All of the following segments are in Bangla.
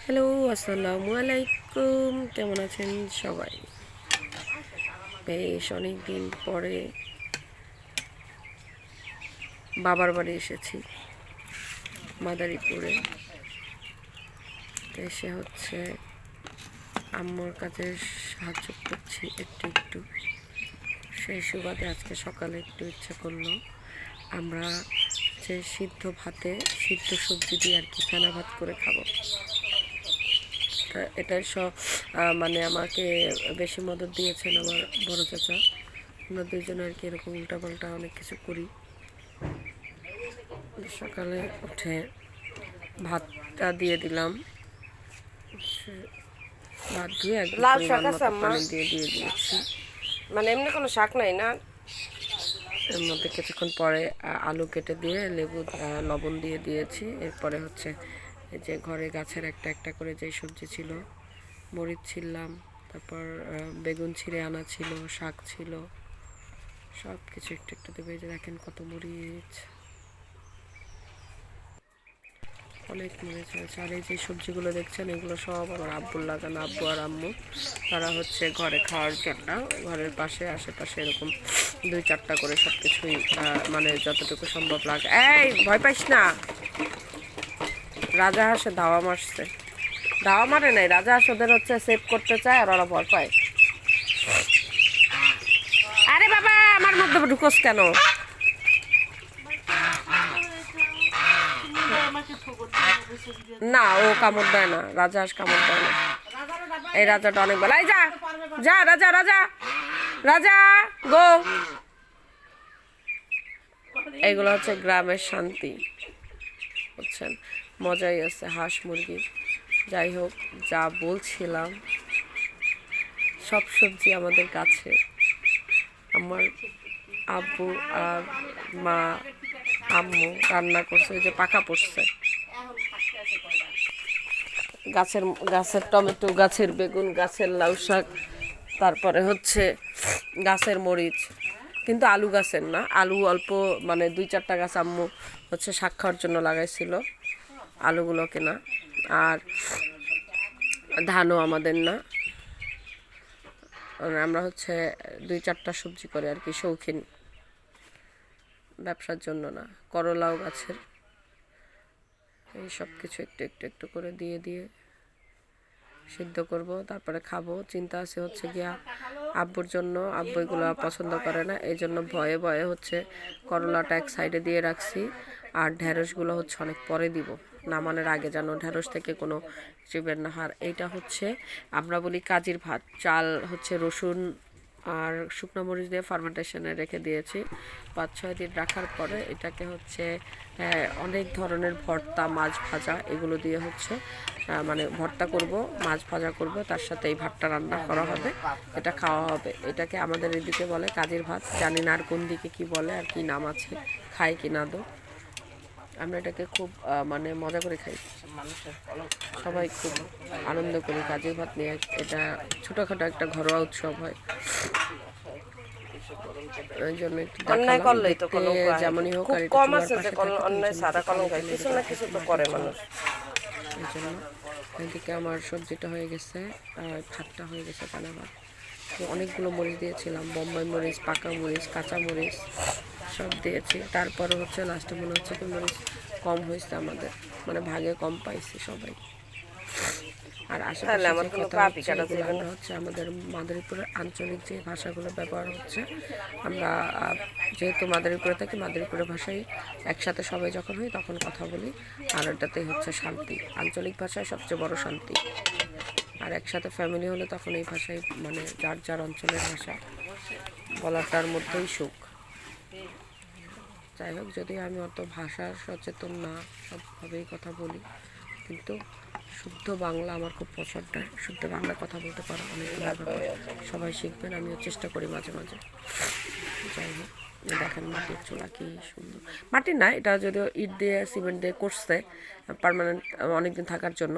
হ্যালো, আসসালামু আলাইকুম। কেমন আছেন সবাই? বেশ অনেক দিন পরে বাবার বাড়ি এসেছি, মাদারীপুরে। এসে হচ্ছে আম্মুর কাছে সাহায্য করছি একটু একটু। সেই সুবাদে আজকে সকালে একটু ইচ্ছা করলো আমরা যে সিদ্ধ ভাতে সিদ্ধ সবজি দিয়ে আর কি চানা ভাত করে খাবো। এটা মানে আমাকে বেশি মদত দিয়েছেন আমার বড় চাচা। আমরা দুইজনে আর কি এরকম উল্টাপাল্টা অনেক কিছু করি। সকালে উঠে ভাতটা দিয়ে দিলাম, ভাত ধুয়ে একদম লাল শাক পরিমাণ আছে মতো আম্মা? পানি দিয়ে দিয়েছি। মানে এমনি কোনো শাক নাই না? এর মধ্যে কিছুক্ষণ পরে আলু কেটে দিয়ে লেবু লবণ দিয়ে দিয়েছি। এরপরে হচ্ছে এই যে ঘরে গাছের একটা একটা করে যে সবজি ছিল, মরিচ ছিললাম, তারপর বেগুন ছিঁড়ে আনা ছিল, শাক ছিল, সব কিছু একটু একটু দেবে। যে দেখেন কত মরিচ, অনেক মরিচ হয়েছে। আর এই যে সবজিগুলো দেখছেন এগুলো সব আমার আব্বুর লাগানো, আব্বু আর আম্মু। তারা হচ্ছে ঘরে খাওয়ার জন্য ঘরের পাশে আশেপাশে এরকম 2-4টা করে সব কিছুই মানে যতটুকু সম্ভব লাগে। এই ভয় পাইস না, রাজা হাঁসে ধাওয়া মারছে। ধাওয়া মারে নাই, রাজা হাঁস ওদের হচ্ছে সেভ করতে চায় আর ওরা ভয় পায়। আরে বাবা, আমার মধ্যে ঢুকোস কেন? না, ও কামড় দেয় না, রাজা হাঁস কামড় দেয় না। এই রাজাটা অনেক বলে, এই যা যা রাজা, রাজা রাজা গো। এগুলো হচ্ছে গ্রামের শান্তি, বুঝছেন? মজাই আছে হাঁস মুরগি। যাই হোক, যা বলছিলাম, সব সবজি আমাদের কাছে। আমার আব্বু আর মা, আম্মু রান্না করছে, ওই যে পাকা পড়ছে গাছের গাছের টমেটো, গাছের বেগুন, গাছের লাউ শাক, তারপরে হচ্ছে গাছের মরিচ। কিন্তু আলু গাছের না, আলু অল্প, মানে 2-4টা গাছ আম্মু হচ্ছে শাক খাওয়ার জন্য লাগাইছিল, আলুগুলোকে না। আর ধানও আমাদের না, আমরা হচ্ছে 2-4টা সবজি করে আর কি, শৌখিন, ব্যবসার জন্য না। করলাও গাছের। এই সব কিছু একটু একটু একটু করে দিয়ে দিয়ে সিদ্ধ করব, তারপরে খাবো। চিন্তা আছে হচ্ছে গিয়া আব্বুর জন্য, আব্বু এগুলো পছন্দ করে না, এই জন্য ভয়ে ভয়ে হচ্ছে করলাটা এক সাইডে দিয়ে রাখছি। আর ঢেঁড়সগুলো হচ্ছে অনেক পরে দিব, নামানোর আগে যেন ঢেঁড়স থেকে কোনো চিবের না হয়। এইটা হচ্ছে আমরা বলি কাজির ভাত। চাল হচ্ছে রসুন আর শুকনো মরিচ দিয়ে ফার্মেন্টেশনে রেখে দিয়েছি। 5-6 দিন রাখার পরে এটাকে হচ্ছে অনেক ধরনের ভর্তা, মাছ ভাজা, এগুলো দিয়ে হচ্ছে মানে ভর্তা করব, মাছ ভাজা করব, তার সাথে এই ভাতটা রান্না করা হবে, এটা খাওয়া হবে। এটাকে আমাদের এদিকে বলে কাজির ভাত। জানি না আর কোন দিকে কি বলে আর কি নাম আছে, খায় কি না দো। আমরা এটাকে খুব মানে মজা করে খাই, সবাই খুব আনন্দ করি কাজির ভাত নিয়ে। এটা ছোটোখাটো একটা ঘরোয়া উৎসব হয়, ওই জন্য একটু অন্যায় দেখালাম। করলেই তো দেখতে কোনো যেমনই হোক, খুব আর এটা কম চুলার আছে যে পাশে কোনো থাকে, তো এই অন্যায় জন্য সাদা একটু কলম খায়, তেলে কিছু রেখে না কিছু থাকি তো করে মাটির চুলা। মানুষ। এই জন্য এদিকে আমার সবজিটা হয়ে গেছে, আর ভাতটা হয়ে গেছে পানা ভাত। তো অনেকগুলো মরিচ দিয়েছিলাম, বোম্বাই মরিচ, পাকা মরিচ, কাঁচা মরিচ সব দিয়েছি। তারপরে হচ্ছে লাস্টে মনে হচ্ছে কি মরিচ কম হয়েছে আমাদের, মানে ভাগে কম পাইছি সবাই। আর তাহলে আশেপাশে আমার যে কোনো কথা পাপই হচ্ছে, কাটা এগুলো যাবে না। আমরা হচ্ছে আমাদের মাদারীপুরের আঞ্চলিক যে ভাষাগুলো ব্যবহার হচ্ছে, আমরা যেহেতু মাদারীপুরে থাকি, মাদারীপুরের ভাষায় একসাথে সবাই যখন হই তখন কথা বলি। আর এটাতেই হচ্ছে শান্তি, আঞ্চলিক ভাষায় সবচেয়ে বড় শান্তি। আর একসাথে ফ্যামিলি হলে তখন এই ভাষায়, মানে যার যার অঞ্চলের ভাষা বলাটার মধ্যেই সুখ। যাই হোক, যদি আমি অত ভাষা সচেতন না, সবভাবেই কথা বলি, কিন্তু শুদ্ধ বাংলা আমার খুব পছন্দ। শুদ্ধ বাংলা কথা বলতে পারো অনেক ব্যাপার, সবাই শিখবেন, আমিও চেষ্টা করি মাঝে মাঝে। যাই হোক, দেখেন মাটির চুলা কি সুন্দর। মাটির না, এটা যদিও ইট দিয়ে সিমেন্ট দিয়ে করছে পার্মানেন্ট, অনেকদিন থাকার জন্য।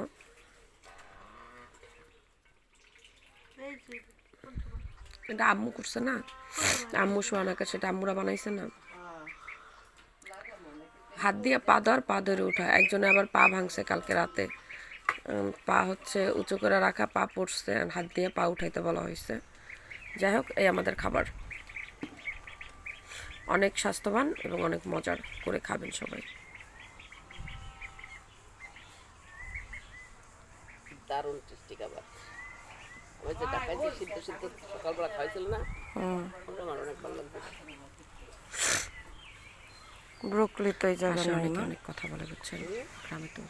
এটা আম্মু করছে না, আম্মু সোয়ানাকা, সেটা আম্মুরা বানাইছে না। হাত দিয়ে পা ধর, পা ধরে ওঠা। একজনে আবার পা ভাঙছে কালকে রাতে, পা হচ্ছে উঁচু করে রাখা, পা পড়ছে, হাত দিয়ে পা উঠাইতে বলা হয়েছে। যাই হোক, এই আমাদের খাবার অনেক স্বাস্থ্যবান এবং অনেক মজার, করে খাবেন সবাই। দারুণ টেস্টি খাবার। ওই যে ঢাকায় যে সিদ্ধ সিদ্ধ সকালবেলা খাইছিল না, ওটা আমার অনেক ভালো লাগছে। ব্রোকলি তো এই জায়গায় অনেক কথা বলে, বুঝছেন, গ্রামে তো